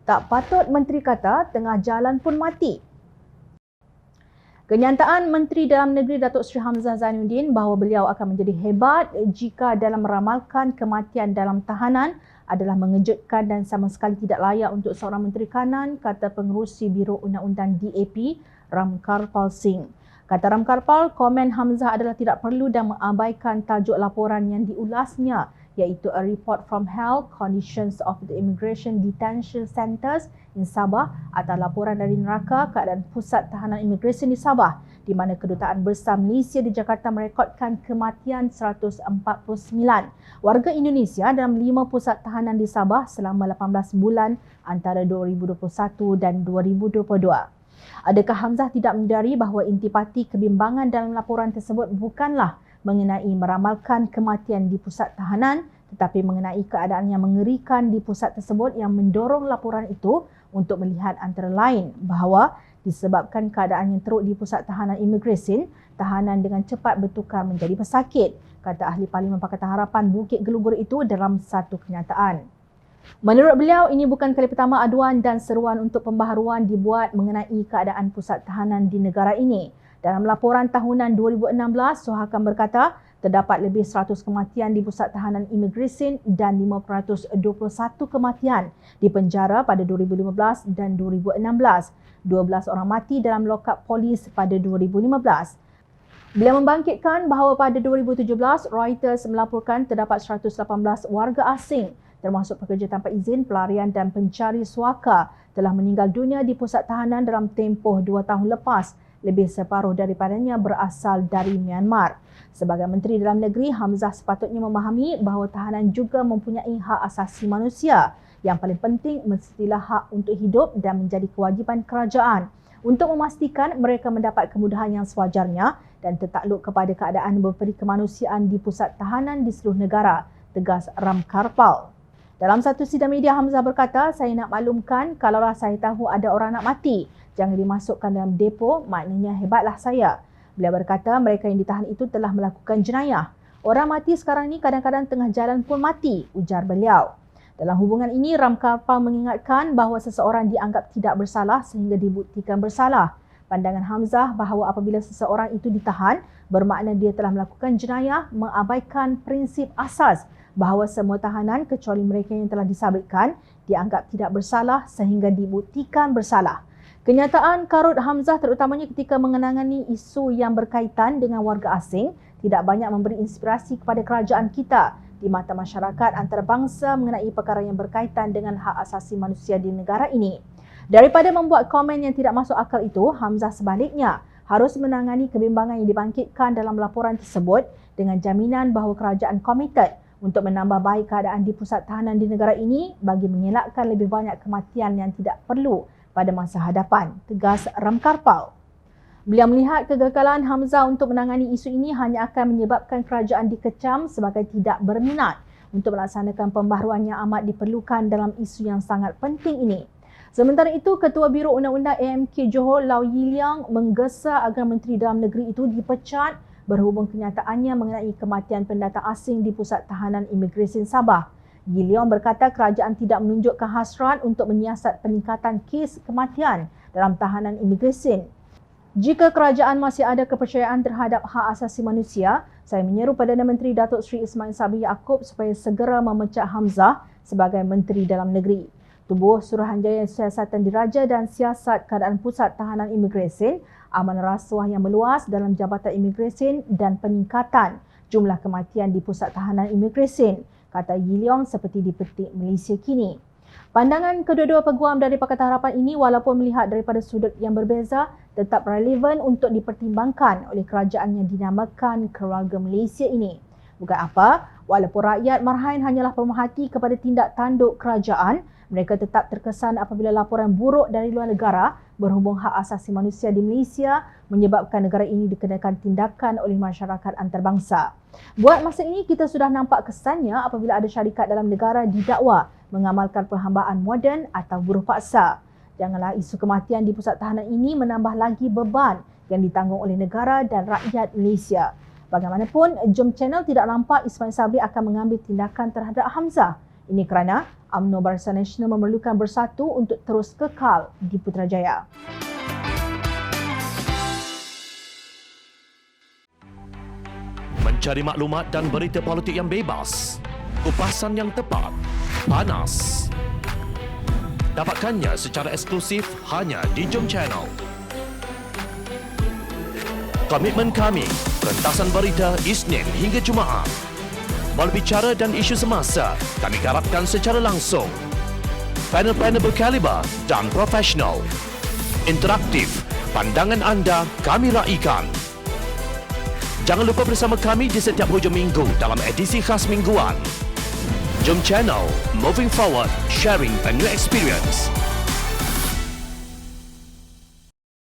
Tak patut menteri kata tengah jalan pun mati. Kenyataan Menteri Dalam Negeri Datuk Seri Hamzah Zainuddin bahawa beliau akan menjadi hebat jika dalam meramalkan kematian dalam tahanan adalah mengejutkan dan sama sekali tidak layak untuk seorang Menteri Kanan, kata Pengerusi Biro Undang-Undang DAP, Ramkarpal Singh. Kata Ramkarpal, komen Hamzah adalah tidak perlu dan mengabaikan tajuk laporan yang diulasnya, iaitu A Report from Hell, Conditions of the Immigration Detention Centres in Sabah atau laporan dari neraka keadaan pusat tahanan imigresen di Sabah, di mana Kedutaan Besar Malaysia di Jakarta merekodkan kematian 149 warga Indonesia dalam 5 pusat tahanan di Sabah selama 18 bulan antara 2021 dan 2022. Adakah Hamzah tidak menyedari bahawa intipati kebimbangan dalam laporan tersebut bukanlah mengenai meramalkan kematian di pusat tahanan, tetapi mengenai keadaan yang mengerikan di pusat tersebut yang mendorong laporan itu untuk melihat antara lain bahawa disebabkan keadaan yang teruk di pusat tahanan imigresen, tahanan dengan cepat bertukar menjadi pesakit, kata Ahli Parlimen Pakatan Harapan Bukit Geluguru itu dalam satu kenyataan. Menurut beliau, ini bukan kali pertama aduan dan seruan untuk pembaharuan dibuat mengenai keadaan pusat tahanan di negara ini. Dalam laporan tahunan 2016, Sohakan berkata, terdapat lebih 100 kematian di pusat tahanan imigresen dan 521 kematian di penjara pada 2015 dan 2016. 12 orang mati dalam lokap polis pada 2015. Beliau membangkitkan bahawa pada 2017, Reuters melaporkan terdapat 118 warga asing termasuk pekerja tanpa izin, pelarian dan pencari suaka telah meninggal dunia di pusat tahanan dalam tempoh 2 tahun lepas. Lebih separuh daripadanya berasal dari Myanmar. Sebagai Menteri Dalam Negeri, Hamzah sepatutnya memahami bahawa tahanan juga mempunyai hak asasi manusia. Yang paling penting mestilah hak untuk hidup dan menjadi kewajipan kerajaan untuk memastikan mereka mendapat kemudahan yang sewajarnya dan tertakluk kepada keadaan berperi kemanusiaan di pusat tahanan di seluruh negara, tegas Ramkarpal. Dalam satu sidang media, Hamzah berkata, saya nak maklumkan kalaulah saya tahu ada orang nak mati, jangan dimasukkan dalam depo, maknanya hebatlah saya. Beliau berkata mereka yang ditahan itu telah melakukan jenayah. Orang mati sekarang ni kadang-kadang tengah jalan pun mati, ujar beliau. Dalam hubungan ini, Ramkarpal mengingatkan bahawa seseorang dianggap tidak bersalah sehingga dibuktikan bersalah. Pandangan Hamzah bahawa apabila seseorang itu ditahan, bermakna dia telah melakukan jenayah, mengabaikan prinsip asas bahawa semua tahanan kecuali mereka yang telah disabitkan dianggap tidak bersalah sehingga dibuktikan bersalah. Kenyataan karut Hamzah terutamanya ketika mengenangani isu yang berkaitan dengan warga asing tidak banyak memberi inspirasi kepada kerajaan kita di mata masyarakat antarabangsa mengenai perkara yang berkaitan dengan hak asasi manusia di negara ini. Daripada membuat komen yang tidak masuk akal itu, Hamzah sebaliknya harus menangani kebimbangan yang dibangkitkan dalam laporan tersebut dengan jaminan bahawa kerajaan komited untuk menambah baik keadaan di pusat tahanan di negara ini bagi mengelakkan lebih banyak kematian yang tidak perlu pada masa hadapan, tegas Ramkarpal. Beliau melihat kegagalan Hamzah untuk menangani isu ini hanya akan menyebabkan kerajaan dikecam sebagai tidak berminat untuk melaksanakan pembaharuan yang amat diperlukan dalam isu yang sangat penting ini. Sementara itu, Ketua Biro Undang-Undang AMK Johor Lau Yiliang menggesa agar Menteri Dalam Negeri itu dipecat berhubung kenyataannya mengenai kematian pendatang asing di pusat tahanan imigresen Sabah. Yiliang berkata kerajaan tidak menunjukkan hasrat untuk menyiasat peningkatan kes kematian dalam tahanan imigresen. Jika kerajaan masih ada kepercayaan terhadap hak asasi manusia, saya menyeru Perdana Menteri Datuk Seri Ismail Sabri Yaakob supaya segera memecat Hamzah sebagai Menteri Dalam Negeri. Tubuh Suruhanjaya Siasatan Diraja dan Siasat Keadaan Pusat Tahanan Imigresen aman rasuah yang meluas dalam Jabatan Imigresen dan peningkatan jumlah kematian di pusat tahanan imigresen, kata Yiliang seperti dipetik Malaysia Kini. Pandangan kedua-dua peguam dari Pakatan Harapan ini walaupun melihat daripada sudut yang berbeza tetap relevan untuk dipertimbangkan oleh kerajaan yang dinamakan Keluarga Malaysia ini. Bukan apa, walaupun rakyat Marhain hanyalah pemerhati kepada tindak tanduk kerajaan, mereka tetap terkesan apabila laporan buruk dari luar negara berhubung hak asasi manusia di Malaysia menyebabkan negara ini dikenakan tindakan oleh masyarakat antarabangsa. Buat masa ini, kita sudah nampak kesannya apabila ada syarikat dalam negara didakwa mengamalkan perhambaan moden atau buruh paksa. Janganlah isu kematian di pusat tahanan ini menambah lagi beban yang ditanggung oleh negara dan rakyat Malaysia. Bagaimanapun, Jom Channel tidak nampak Ismail Sabri akan mengambil tindakan terhadap Hamzah. Ini kerana UMNO Barisan Nasional memerlukan bersatu untuk terus kekal di Putrajaya. Mencari maklumat dan berita politik yang bebas, kupasan yang tepat, panas. Dapatkannya secara eksklusif hanya di Jom Channel. Komitmen kami, rentasan berita Isnin hingga Jumaat. Berbicara dan isu semasa, kami garapkan secara langsung. Panel-panel berkaliber dan profesional. Interaktif, pandangan anda kami raikan. Jangan lupa bersama kami di setiap hujung minggu dalam edisi khas mingguan. Jom Channel, moving forward, sharing a new experience.